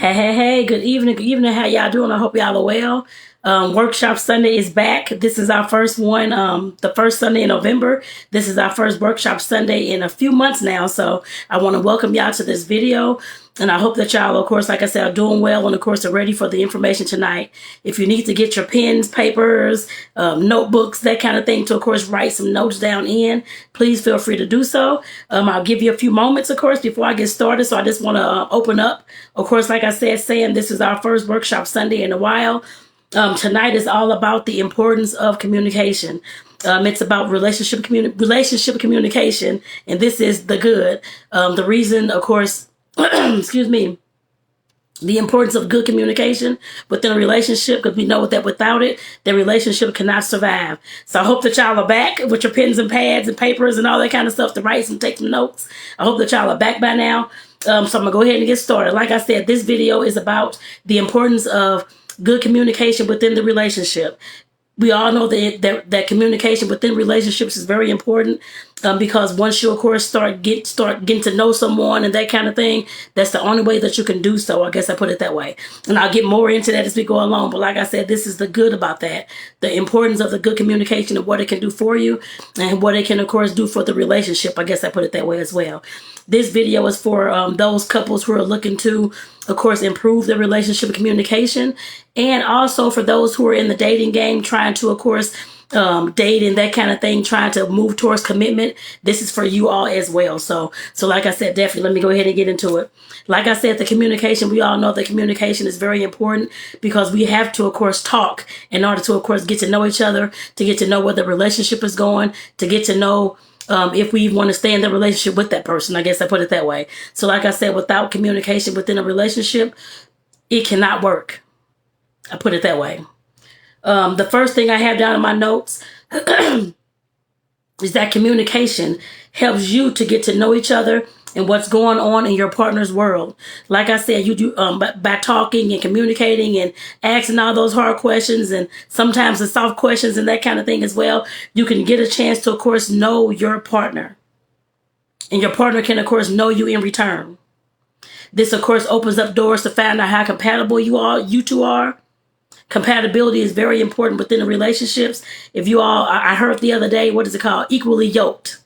Hey, good evening. Good evening. How y'all doing? I hope y'all are well. Workshop Sunday is back. This is our first one, the first Sunday in November. This is our first Workshop Sunday in a few months now. So I want to welcome y'all to this video. And I hope that y'all, of course, like I said, are doing well and, of course, are ready for the information tonight. If you need to get your pens, papers, notebooks, that kind of thing to, of course, write some notes down in, please feel free to do so. I'll give you a few moments, of course, before I get started. So I just want to open up, of course, like I said, saying this is our first Workshop Sunday in a while. Tonight is all about the importance of communication. It's about relationship communication, and this is the good. The reason, of course, excuse me, the importance of good communication within a relationship, because we know that without it, the relationship cannot survive. So I hope that y'all are back with your pens and pads and papers and all that kind of stuff to write and take some notes. I hope that y'all are back by now. So I'm going to go ahead and get started. Like I said, this video is about the importance of good communication within the relationship. We all know that communication within relationships is very important, because once you, of course, start getting to know someone and that kind of thing, that's the only way that you can do so. I guess I put it that way. And I'll get more into that as we go along. But like I said, this is the good about that. The importance of the good communication and what it can do for you and what it can, of course, do for the relationship. I guess I put it that way as well. This video is for those couples who are looking to, of course, improve their relationship communication, and also for those who are in the dating game trying to, of course, date and that kind of thing, trying to move towards commitment. This is for you all as well. So like I said, definitely let me go ahead and get into it. Like I said, the communication, we all know that communication is very important, because we have to, of course, talk in order to, of course, get to know each other, to get to know where the relationship is going, to get to know if we want to stay in the relationship with that person. I guess I put it that way. So like I said, without communication within a relationship, it cannot work. I put it that way. The first thing I have down in my notes is that communication helps you to get to know each other and what's going on in your partner's world. Like I said, you do by talking and communicating and asking all those hard questions and sometimes the soft questions and that kind of thing as well, you can get a chance to, of course, know your partner. And your partner can, of course, know you in return. This, of course, opens up doors to find out how compatible you two are. Compatibility is very important within the relationships. If you all, I heard the other day, what is it called? Equally yoked.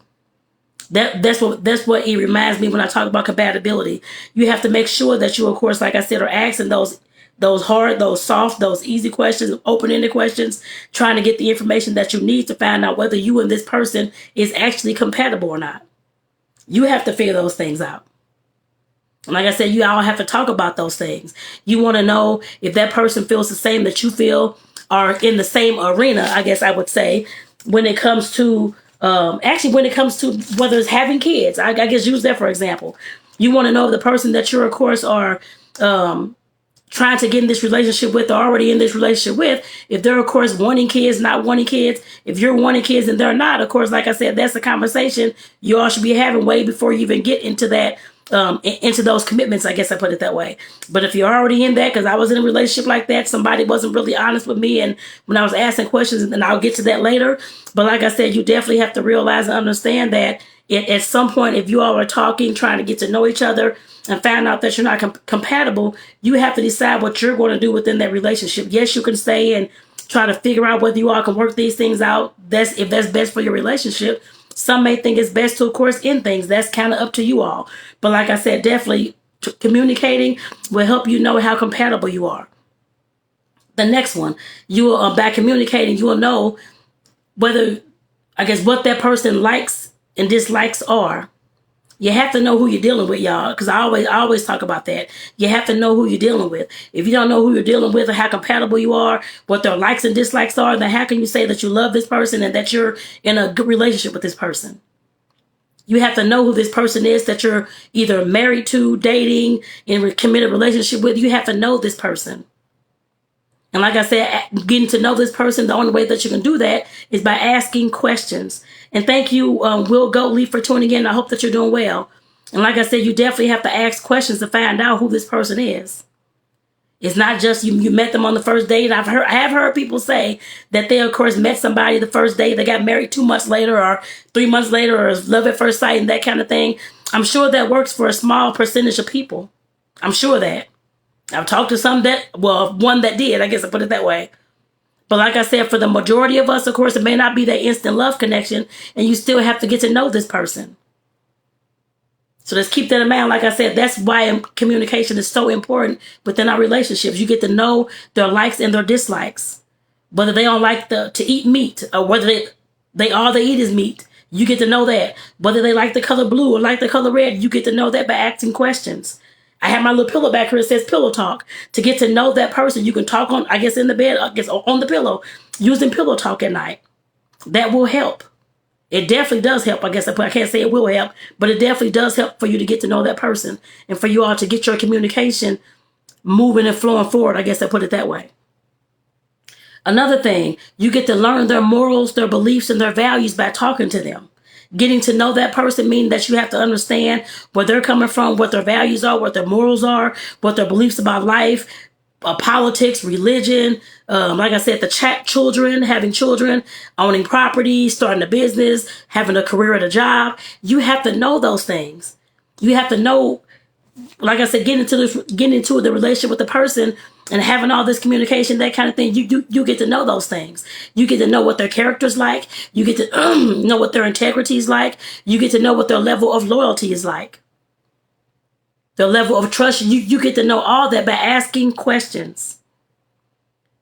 That's what it reminds me when I talk about compatibility. You have to make sure that you, of course, like I said, are asking those hard, those soft, those easy questions, open-ended questions, trying to get the information that you need to find out whether you and this person is actually compatible or not. You have to figure those things out. And like I said, you all have to talk about those things. You want to know if that person feels the same that you feel, are in the same arena, I guess I would say, when it comes to when it comes to whether it's having kids. I guess use that for example. You want to know if the person that you're, of course, are trying to get in this relationship with, or already in this relationship with, if they're, of course, wanting kids, not wanting kids. If you're wanting kids and they're not, of course, like I said, that's a conversation you all should be having way before you even get into that, into those commitments. I guess I put it that way. But if you're already in that, because I was in a relationship like that, somebody wasn't really honest with me, and when I was asking questions, and I'll get to that later. But like I said, you definitely have to realize and understand that at some point, if you all are talking, trying to get to know each other, and find out that you're not compatible, you have to decide what you're going to do within that relationship. Yes, you can stay and try to figure out whether you all can work these things out. If that's best for your relationship. Some may think it's best to, of course, end things. That's kind of up to you all. But like I said, definitely communicating will help you know how compatible you are. The next one, by communicating, you will know whether, I guess, what that person likes and dislikes are. You have to know who you're dealing with, y'all, because I always talk about that. You have to know who you're dealing with. If you don't know who you're dealing with or how compatible you are, what their likes and dislikes are, then how can you say that you love this person and that you're in a good relationship with this person? You have to know who this person is that you're either married to, dating, in a committed relationship with. You have to know this person. And like I said, getting to know this person, the only way that you can do that is by asking questions. And thank you, Will Goatley, for tuning in. I hope that you're doing well. And like I said, you definitely have to ask questions to find out who this person is. It's not just you met them on the first date. I have heard people say that they, of course, met somebody the first date. They got married 2 months later or 3 months later, or love at first sight and that kind of thing. I'm sure that works for a small percentage of people. I'm sure that. I've talked to some that, well, one that did, I guess I put it that way. But like I said, for the majority of us, of course, it may not be that instant love connection, and you still have to get to know this person. So let's keep that in mind. Like I said, that's why communication is so important within our relationships. You get to know their likes and their dislikes. Whether they don't like to eat meat, or whether they all they eat is meat. You get to know that. Whether they like the color blue or like the color red, you get to know that by asking questions. I have my little pillow back here that says pillow talk. To get to know that person, you can talk on, I guess, in the bed, I guess, on the pillow, using pillow talk at night. That will help. It definitely does help. I guess I can't say it will help, but it definitely does help for you to get to know that person and for you all to get your communication moving and flowing forward. I guess I put it that way. Another thing, you get to learn their morals, their beliefs, and their values by talking to them. Getting to know that person means that you have to understand where they're coming from, what their values are, what their morals are, what their beliefs about life, politics, religion, like I said, having children, owning property, starting a business, having a career at a job. You have to know those things. You have to know, like I said, getting into the relationship with the person and having all this communication, that kind of thing. You get to know those things. You get to know what their character's like. You get to know what their integrity is like. You get to know what their level of loyalty is like. The level of trust, you get to know all that by asking questions.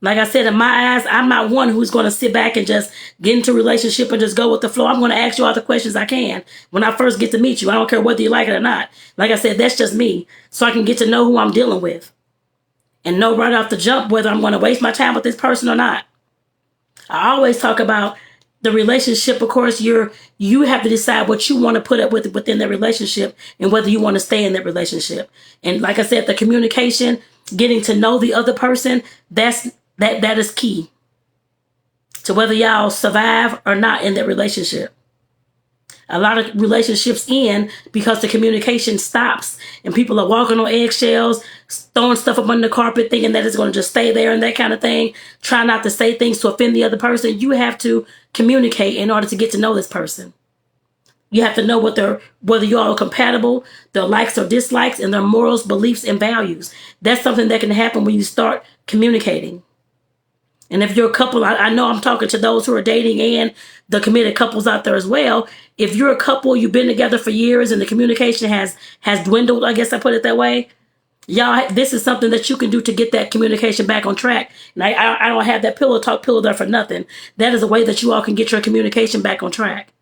Like I said, in my eyes, I'm not one who's going to sit back and just get into a relationship and just go with the flow. I'm going to ask you all the questions I can when I first get to meet you. I don't care whether you like it or not. Like I said, that's just me. So I can get to know who I'm dealing with. And know right off the jump whether I'm going to waste my time with this person or not. I always talk about the relationship. Of course, you have to decide what you want to put up with within that relationship and whether you want to stay in that relationship. And like I said, the communication, getting to know the other person, that is key to whether y'all survive or not in that relationship. A lot of relationships end because the communication stops and people are walking on eggshells, throwing stuff up under the carpet, thinking that it's going to just stay there and that kind of thing. Try not to say things to offend the other person. You have to communicate in order to get to know this person. You have to know whether you all are compatible, their likes or dislikes, and their morals, beliefs, and values. That's something that can happen when you start communicating. And if you're a couple, I know I'm talking to those who are dating and the committed couples out there as well. If you're a couple, you've been together for years and the communication has dwindled, I guess I put it that way. Y'all, this is something that you can do to get that communication back on track. And I don't have that pillow there for nothing. That is a way that you all can get your communication back on track.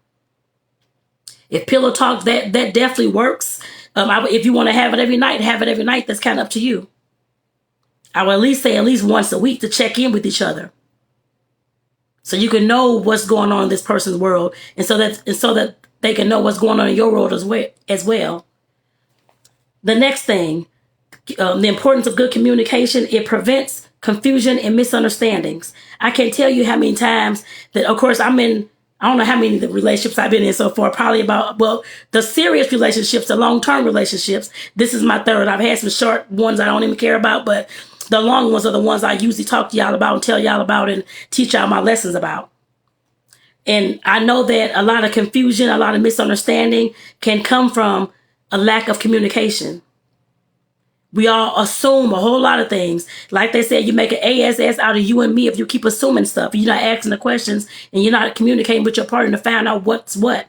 If pillow talk, that definitely works. If you want to have it every night, have it every night. That's kind of up to you. I would at least say once a week to check in with each other. So you can know what's going on in this person's world. And so that they can know what's going on in your world as well. The next thing, the importance of good communication, it prevents confusion and misunderstandings. I can't tell you how many times that, of course, I don't know how many of the relationships I've been in so far, probably the serious relationships, the long-term relationships. This is my third. I've had some short ones I don't even care about, but the long ones are the ones I usually talk to y'all about and tell y'all about and teach y'all my lessons about. And I know that a lot of confusion, a lot of misunderstanding can come from a lack of communication. We all assume a whole lot of things. Like they said, you make an ASS out of you and me if you keep assuming stuff. You're not asking the questions and you're not communicating with your partner to find out what's what.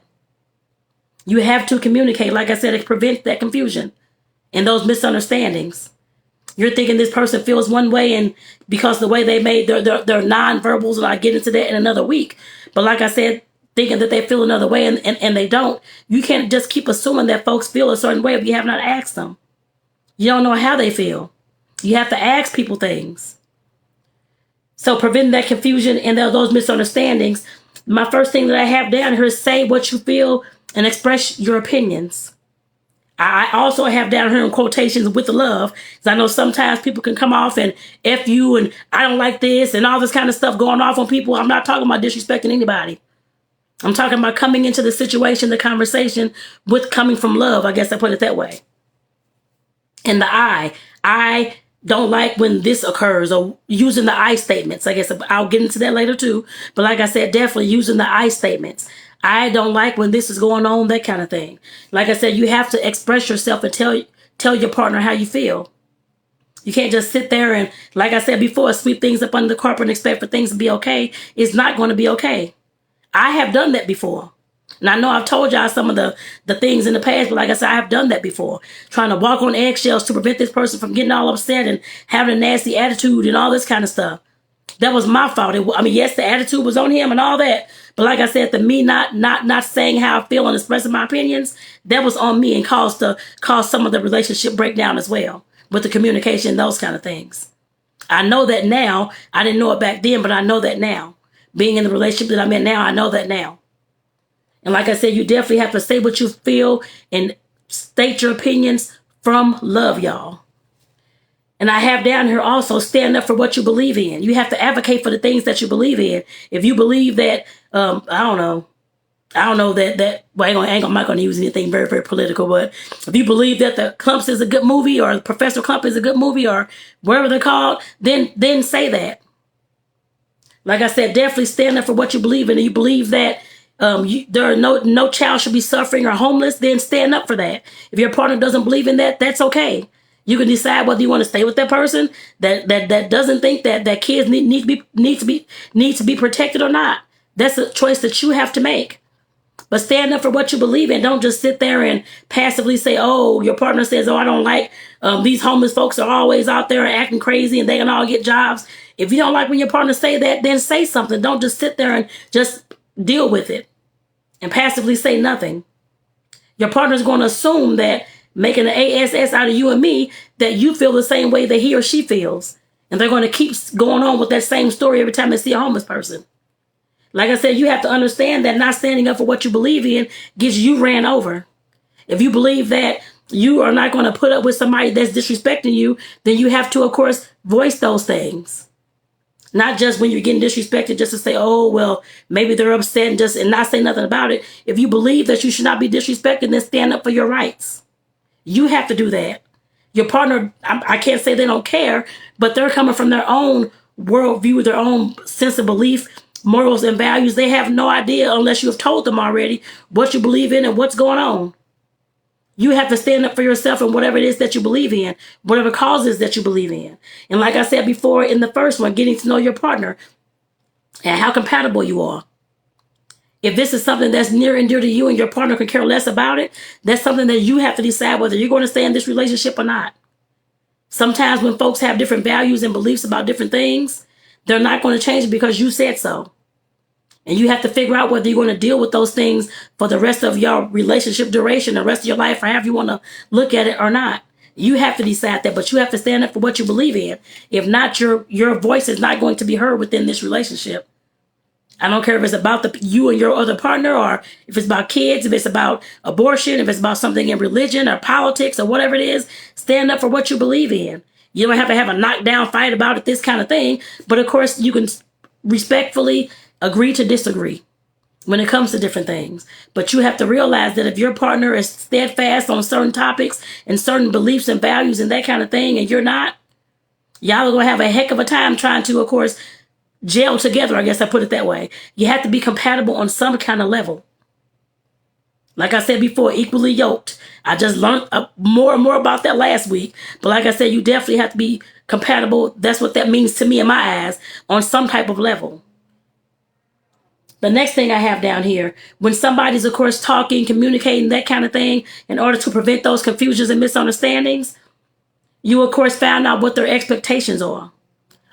You have to communicate. Like I said, it prevents that confusion and those misunderstandings. You're thinking this person feels one way, and because the way they made their nonverbals, and I get into that in another week. But like I said, thinking that they feel another way and they don't. You can't just keep assuming that folks feel a certain way if you have not asked them. You don't know how they feel. You have to ask people things. So preventing that confusion and those misunderstandings, my first thing that I have down here is say what you feel and express your opinions. I also have down here in quotations with the love, because I know sometimes people can come off and F you and I don't like this and all this kind of stuff going off on people. I'm not talking about disrespecting anybody. I'm talking about coming into the situation, the conversation with coming from love. I guess I put it that way. And the I don't like when this occurs, or using the I statements. I guess I'll get into that later too. But like I said, definitely using the I statements. I don't like when this is going on, that kind of thing. Like I said, you have to express yourself and tell your partner how you feel. You can't just sit there and, like I said before, sweep things up under the carpet and expect for things to be okay. It's not going to be okay. I have done that before. And I know I've told y'all some of the things in the past, but like I said, I have done that before. Trying to walk on eggshells to prevent this person from getting all upset and having a nasty attitude and all this kind of stuff. That was my fault. Yes, the attitude was on him and all that. But like I said, the me not saying how I feel and expressing my opinions, that was on me and caused some of the relationship breakdown as well with the communication, those kind of things. I know that now. I didn't know it back then, but I know that now. Being in the relationship that I'm in now, I know that now. And like I said, you definitely have to say what you feel and state your opinions from love, y'all. And I have down here also, stand up for what you believe in. You have to advocate for the things that you believe in. If you believe that, I don't know that, well, I'm not going to use anything very, very political, but if you believe that the Clumps is a good movie or Professor Clump is a good movie or whatever they're called, then say that. Like I said, definitely stand up for what you believe in. And you believe that there are no child should be suffering or homeless, then stand up for that. If your partner doesn't believe in that, that's okay. You can decide whether you want to stay with that person that doesn't think that kids need to be protected or not. That's a choice that you have to make. But stand up for what you believe in. Don't just sit there and passively say, oh, your partner says, oh, I don't like these homeless folks are always out there acting crazy and they can all get jobs. If you don't like when your partner say that, then say something. Don't just sit there and just deal with it and passively say nothing. Your partner's going to assume that making an ASS out of you and me, that you feel the same way that he or she feels. And they're going to keep going on with that same story every time they see a homeless person. Like I said, you have to understand that not standing up for what you believe in gets you ran over. If you believe that you are not going to put up with somebody that's disrespecting you, then you have to, of course, voice those things. Not just when you're getting disrespected just to say, oh, well, maybe they're upset and not say nothing about it. If you believe that you should not be disrespected, then stand up for your rights. You have to do that. Your partner, I can't say they don't care, but they're coming from their own worldview, their own sense of belief, morals, and values. They have no idea unless you have told them already what you believe in and what's going on. You have to stand up for yourself and whatever it is that you believe in, whatever causes that you believe in. And like I said before in the first one, getting to know your partner and how compatible you are. If this is something that's near and dear to you and your partner can care less about it, that's something that you have to decide whether you're going to stay in this relationship or not. Sometimes when folks have different values and beliefs about different things, they're not going to change it because you said so. And you have to figure out whether you're going to deal with those things for the rest of your relationship duration, the rest of your life, or however you want to look at it or not. You have to decide that, but you have to stand up for what you believe in. If not, your voice is not going to be heard within this relationship. I don't care if it's about you and your other partner, or if it's about kids, if it's about abortion, if it's about something in religion or politics or whatever it is, stand up for what you believe in. You don't have to have a knockdown fight about it, this kind of thing. But of course, you can respectfully agree to disagree when it comes to different things. But you have to realize that if your partner is steadfast on certain topics and certain beliefs and values and that kind of thing, and you're not, y'all are going to have a heck of a time trying to, of course, gel together, I guess I put it that way. You have to be compatible on some kind of level. Like I said before, equally yoked. I just learned more and more about that last week. But like I said, you definitely have to be compatible. That's what that means to me in my eyes, on some type of level. The next thing I have down here, when somebody's, of course, talking, communicating, that kind of thing, in order to prevent those confusions and misunderstandings, you, of course, found out what their expectations are.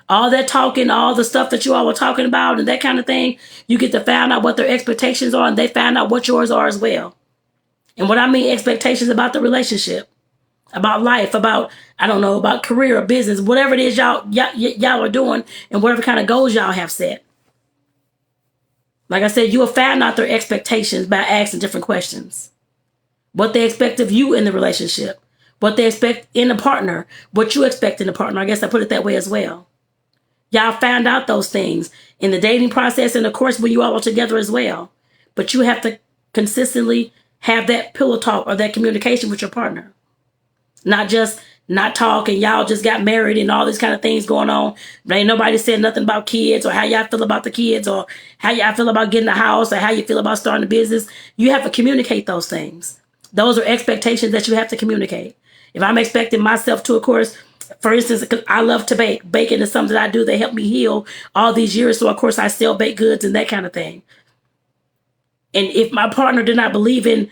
All that talking, all the stuff that you all were talking about and that kind of thing, you get to find out what their expectations are, and they find out what yours are as well. And what I mean expectations about the relationship, about life, about, I don't know, about career or business, whatever it is y'all are doing and whatever kind of goals y'all have set. Like I said, you will find out their expectations by asking different questions. What they expect of you in the relationship, what they expect in a partner, what you expect in a partner. I guess I put it that way as well. Y'all found out those things in the dating process and, of course, when you all are together as well. But you have to consistently have that pillow talk or that communication with your partner. Not just not talk and y'all just got married and all these kind of things going on. But ain't nobody said nothing about kids or how y'all feel about the kids or how y'all feel about getting a house or how you feel about starting a business. You have to communicate those things. Those are expectations that you have to communicate. If I'm expecting myself to, of course, For instance, 'cause I love to bake. Baking is something I do that helped me heal all these years. So of course I still bake goods and that kind of thing. And if my partner did not believe in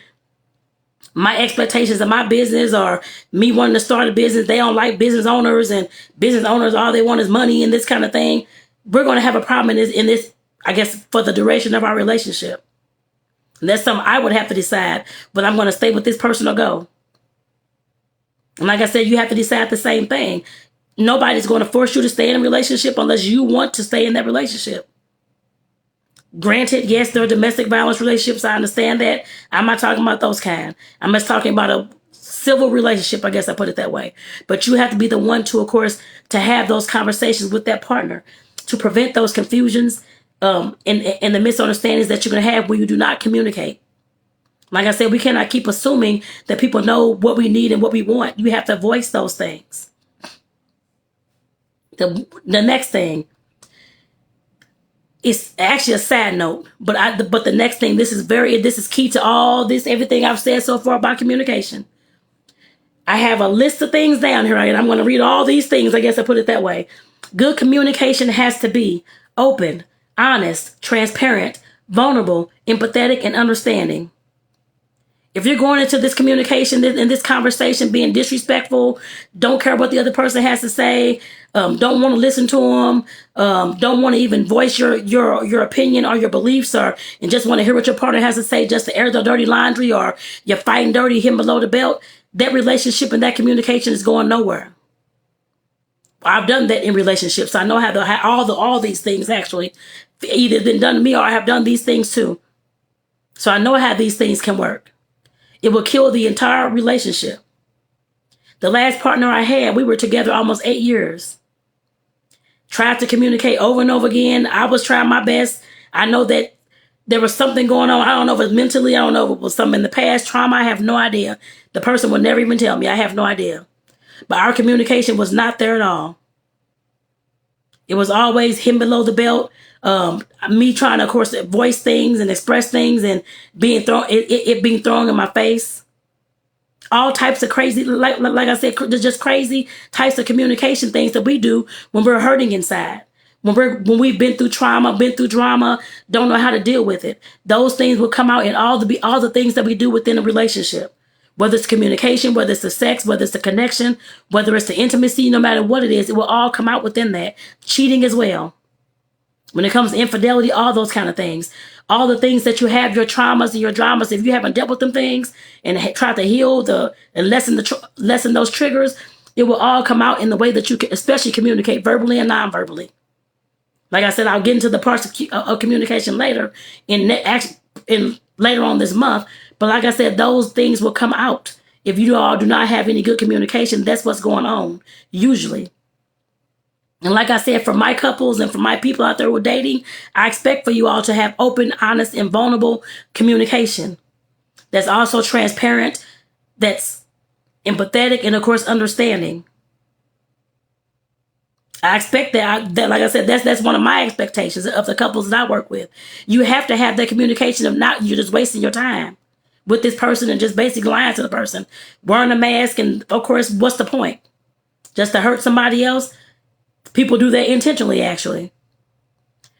my expectations of my business or me wanting to start a business, they don't like business owners, and business owners, all they want is money and this kind of thing, we're going to have a problem in this, I guess, for the duration of our relationship. And that's something I would have to decide whether I'm going to stay with this person or go. And like I said, you have to decide the same thing. Nobody's going to force you to stay in a relationship unless you want to stay in that relationship. Granted, yes, there are domestic violence relationships. I understand that. I'm not talking about those kind. I'm just talking about a civil relationship, I guess I put it that way. But you have to be the one to, of course, to have those conversations with that partner to prevent those confusions and the misunderstandings that you're going to have when you do not communicate. Like I said, we cannot keep assuming that people know what we need and what we want. You have to voice those things. The next thing is actually a side note, but the next thing, this is key to all this, everything I've said so far about communication. I have a list of things down here, and I'm going to read all these things. I guess I put it that way. Good communication has to be open, honest, transparent, vulnerable, empathetic, and understanding. If you're going into this communication, in this conversation, being disrespectful, don't care what the other person has to say, don't want to listen to them, don't want to even voice your opinion or your beliefs, and just want to hear what your partner has to say just to air the dirty laundry, or you're fighting dirty, him below the belt, that relationship and that communication is going nowhere. I've done that in relationships. I know how all these things actually either been done to me or I have done these things too. So I know how these things can work. It will kill the entire relationship. The last partner I had, we were together almost 8 years. Tried to communicate over and over again. I was trying my best. I know that there was something going on. I don't know if it was mentally. I don't know if it was something in the past. Trauma, I have no idea. The person would never even tell me. I have no idea. But our communication was not there at all. It was always him below the belt. Me trying to, of course, voice things and express things, and being thrown in my face. All types of crazy, like I said, just crazy types of communication things that we do when we're hurting inside. When we've been through trauma, been through drama, don't know how to deal with it. Those things will come out in all the things that we do within a relationship. Whether it's communication, whether it's the sex, whether it's the connection, whether it's the intimacy, no matter what it is, it will all come out within that. Cheating as well. When it comes to infidelity, all those kind of things. All the things that you have, your traumas and your dramas, if you haven't dealt with them things and tried to heal and lessen those triggers, it will all come out in the way that you can, especially communicate verbally and non-verbally. Like I said, I'll get into the parts of communication later later on this month. But like I said, those things will come out. If you all do not have any good communication, that's what's going on, usually. And like I said, for my couples and for my people out there who are dating, I expect for you all to have open, honest, and vulnerable communication. That's also transparent, that's empathetic, and of course, understanding. I expect that like I said, that's one of my expectations of the couples that I work with. You have to have that communication. If not, you're just wasting your time with this person and just basically lying to the person. Wearing a mask, and of course, what's the point? Just to hurt somebody else? People do that intentionally, actually.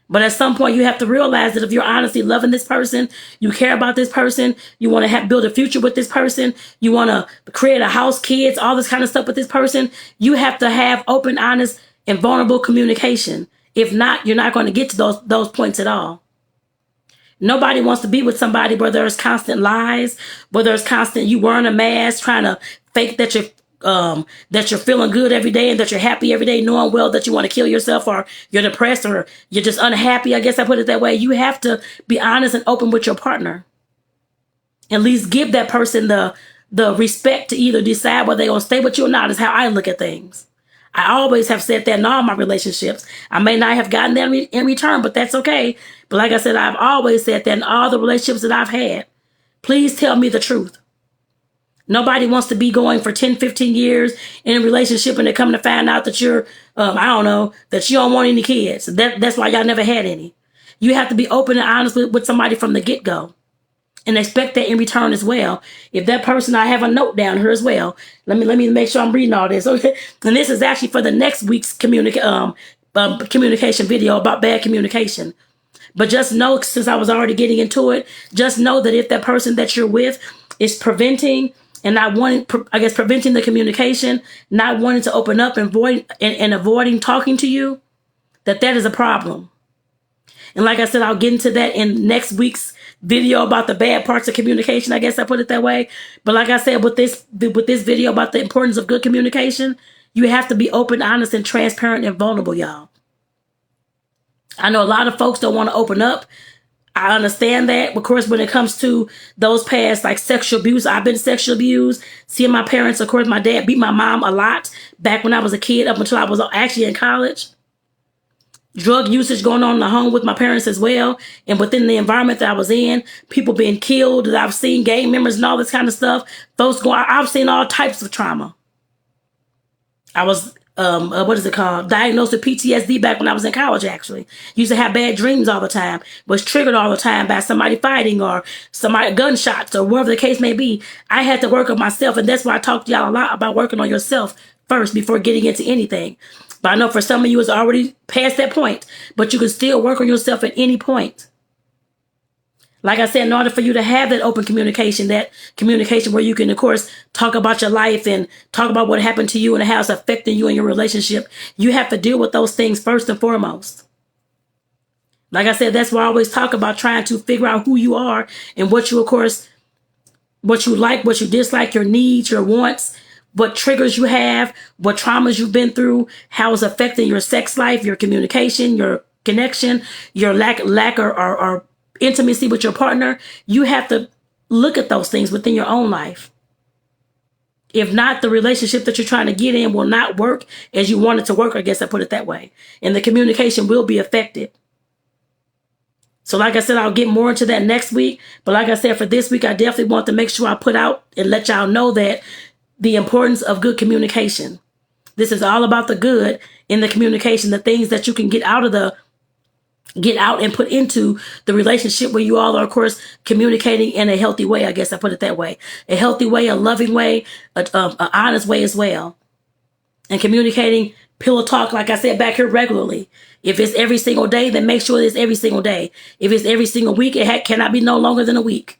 But at some point, you have to realize that if you're honestly loving this person, you care about this person, you want to build a future with this person, you want to create a house, kids, all this kind of stuff with this person, you have to have open, honest, and vulnerable communication. If not, you're not going to get to those points at all. Nobody wants to be with somebody where there's constant lies, where there's constant you wearing a mask, trying to fake that you're feeling good every day and that you're happy every day, knowing well that you want to kill yourself or you're depressed or you're just unhappy. I guess I put it that way. You have to be honest and open with your partner. At least give that person the respect to either decide whether they're going to stay with you or not, is how I look at things. I always have said that in all my relationships. I may not have gotten that in return, but that's okay. But like I said, I've always said that in all the relationships that I've had. Please tell me the truth. Nobody wants to be going for 10, 15 years in a relationship and they come to find out that you're, that you don't want any kids. That's why y'all never had any. You have to be open and honest with somebody from the get-go. and expect that in return as well. If that person, I have a note down here as well. Let me make sure I'm reading all this. Okay, and this is actually for the next week's communication video about bad communication. But just know, since I was already getting into it, just know that if that person that you're with is preventing and not wanting, preventing the communication, not wanting to open up and avoiding talking to you, that is a problem. And like I said, I'll get into that in next week's video about the bad parts of communication. I guess I put it that way. But like I said, with this video about the importance of good communication, you have to be open, honest, and transparent and vulnerable, y'all. I know a lot of folks don't want to open up. I understand that. Of course, when it comes to those past, like sexual abuse, I've been sexually abused. Seeing my parents, of course, my dad beat my mom a lot back when I was a kid, up until I was actually in college. Drug usage going on in the home with my parents as well. And within the environment that I was in, people being killed, that I've seen, gang members and all this kind of stuff. I've seen all types of trauma. I was diagnosed with PTSD back when I was in college, actually. Used to have bad dreams all the time. Was triggered all the time by somebody fighting or somebody, gunshots or whatever the case may be. I had to work on myself, and that's why I talk to y'all a lot about working on yourself first before getting into anything. But I know for some of you it's already past that point, but you can still work on yourself at any point. Like I said, in order for you to have that open communication, that communication where you can, of course, talk about your life and talk about what happened to you and how it's affecting you and your relationship, you have to deal with those things first and foremost. Like I said, that's why I always talk about trying to figure out who you are and what you, of course, what you like, what you dislike, your needs, your wants, what triggers you have, what traumas you've been through, how it's affecting your sex life, your communication, your connection, your lack or intimacy with your partner. You have to look at those things within your own life. If not, the relationship that you're trying to get in will not work as you want it to work. I guess I put it that way. And the communication will be affected. So like I said, I'll get more into that next week. But like I said, for this week, I definitely want to make sure I put out and let y'all know that the importance of good communication. This is all about the good in the communication, the things that you can get out and put into the relationship where you all are, of course, communicating in a healthy way. I guess I put it that way. A healthy way, a loving way, an honest way as well. And communicating pillow talk, like I said, back here regularly. If it's every single day, then make sure it's every single day. If it's every single week, it cannot be no longer than a week.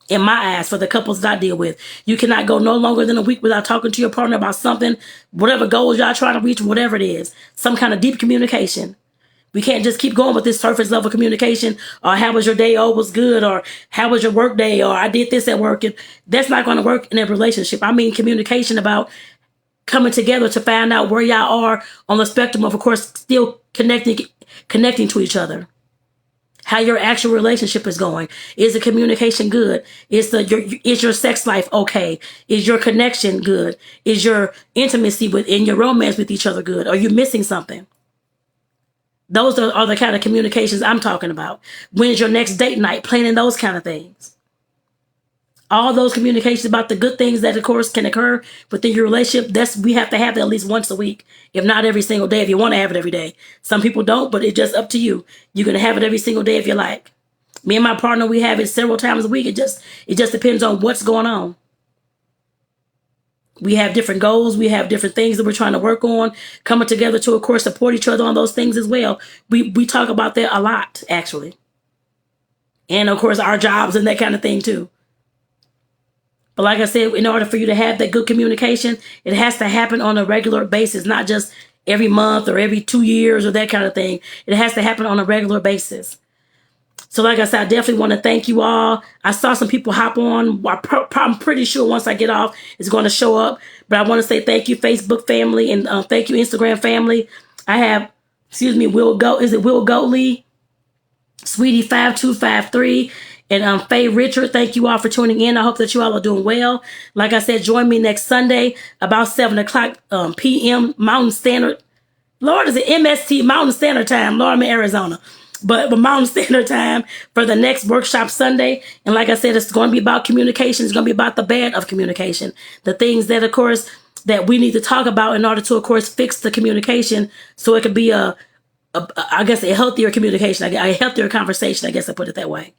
In my eyes, for the couples that I deal with, you cannot go no longer than a week without talking to your partner about something, whatever goals y'all trying to reach, whatever it is, some kind of deep communication. We can't just keep going with this surface level communication, or how was your day? Oh, it was good. Or how was your work day? Or I did this at work. And that's not going to work in a relationship. I mean, communication about coming together to find out where y'all are on the spectrum of course, still connecting to each other. How your actual relationship is going. Is the communication good? Is your sex life okay? Is your connection good? Is your intimacy in your romance with each other good? Are you missing something? Those are the kind of communications I'm talking about. When's your next date night? Planning those kind of things. All those communications about the good things that, of course, can occur within your relationship, we have to have that at least once a week, if not every single day, if you want to have it every day. Some people don't, but it's just up to you. You're going to have it every single day if you like. Me and my partner, we have it several times a week. It just depends on what's going on. We have different goals. We have different things that we're trying to work on, coming together to, of course, support each other on those things as well. We talk about that a lot, actually. And, of course, our jobs and that kind of thing, too. But like I said, in order for you to have that good communication, it has to happen on a regular basis, not just every month or every 2 years or that kind of thing. It has to happen on a regular basis. So like I said, I definitely want to thank you all. I saw some people hop on. I'm pretty sure once I get off, it's going to show up. But I want to say thank you, Facebook family, and thank you, Instagram family. I have, Will Goatley, Sweetie5253, and Faye Richard. Thank you all for tuning in. I hope that you all are doing well. Like I said, join me next Sunday about 7 o'clock p.m. Mountain Standard. Lord, is it MST, Mountain Standard Time? Lord, I'm in Arizona. But Mountain Standard Time for the next workshop Sunday. And like I said, it's going to be about communication. It's going to be about the bad of communication. The things that, of course, that we need to talk about in order to, of course, fix the communication so it could be a healthier communication, a healthier conversation, I guess I put it that way.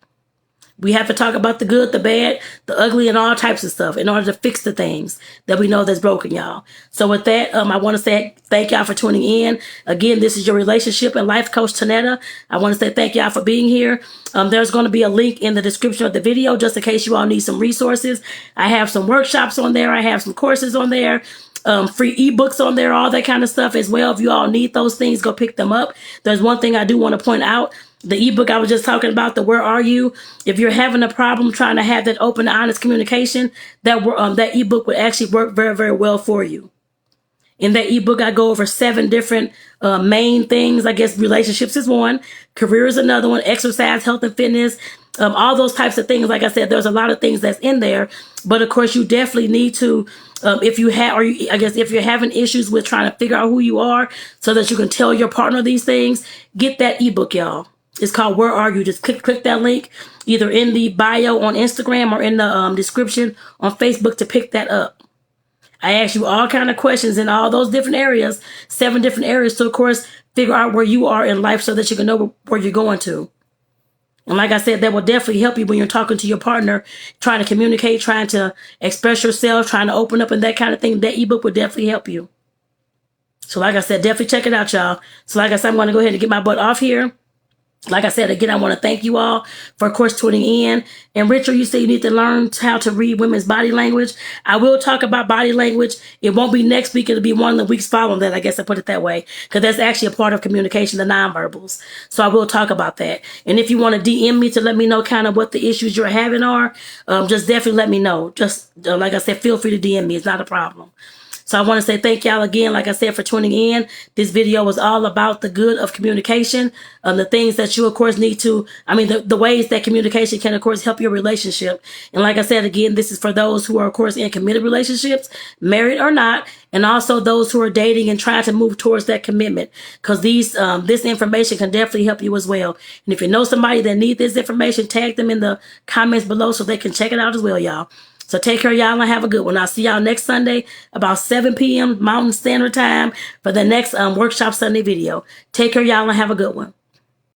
We have to talk about the good, the bad, the ugly, and all types of stuff in order to fix the things that we know that's broken, y'all. So with that, I want to say thank y'all for tuning in. Again, this is your relationship and life coach, Tonetta. I want to say thank y'all for being here. There's going to be a link in the description of the video just in case you all need some resources. I have some workshops on there. I have some courses on there. Free ebooks on there, all that kind of stuff as well. If you all need those things, go pick them up. There's one thing I do want to point out. The ebook I was just talking about, the Where Are You? If you're having a problem trying to have that open, honest communication, that ebook would actually work very, very well for you. In that ebook, I go over 7 different main things. I guess relationships is one, career is another one, exercise, health and fitness, all those types of things. Like I said, there's a lot of things that's in there. But of course, you definitely need to, if you're having issues with trying to figure out who you are so that you can tell your partner these things, get that ebook, y'all. It's called Where Are You? Just click that link either in the bio on Instagram or in the description on Facebook to pick that up. I ask you all kind of questions in all those different areas, 7 different areas to, of course, figure out where you are in life so that you can know where you're going to. And like I said, that will definitely help you when you're talking to your partner, trying to communicate, trying to express yourself, trying to open up and that kind of thing. That ebook will definitely help you. So like I said, definitely check it out, y'all. So like I said, I'm going to go ahead and get my butt off here. Like I said, again, I want to thank you all for, of course, tuning in. And Richard, you say you need to learn how to read women's body language. I will talk about body language. It won't be next week. It'll be one of the weeks following that. I guess I put it that way, because that's actually a part of communication, the nonverbals. So I will talk about that. And if you want to DM me to let me know kind of what the issues you're having are, just definitely let me know. Just like I said, feel free to DM me. It's not a problem. So I want to say thank y'all again, like I said, for tuning in. This video was all about the good of communication, the things that you, of course, need to, the ways that communication can, of course, help your relationship. And like I said, again, this is for those who are, of course, in committed relationships, married or not, and also those who are dating and trying to move towards that commitment, because this information can definitely help you as well. And if you know somebody that needs this information, tag them in the comments below so they can check it out as well, y'all. So take care, y'all, and have a good one. I'll see y'all next Sunday about 7 p.m. Mountain Standard Time for the next Workshop Sunday video. Take care, y'all, and have a good one.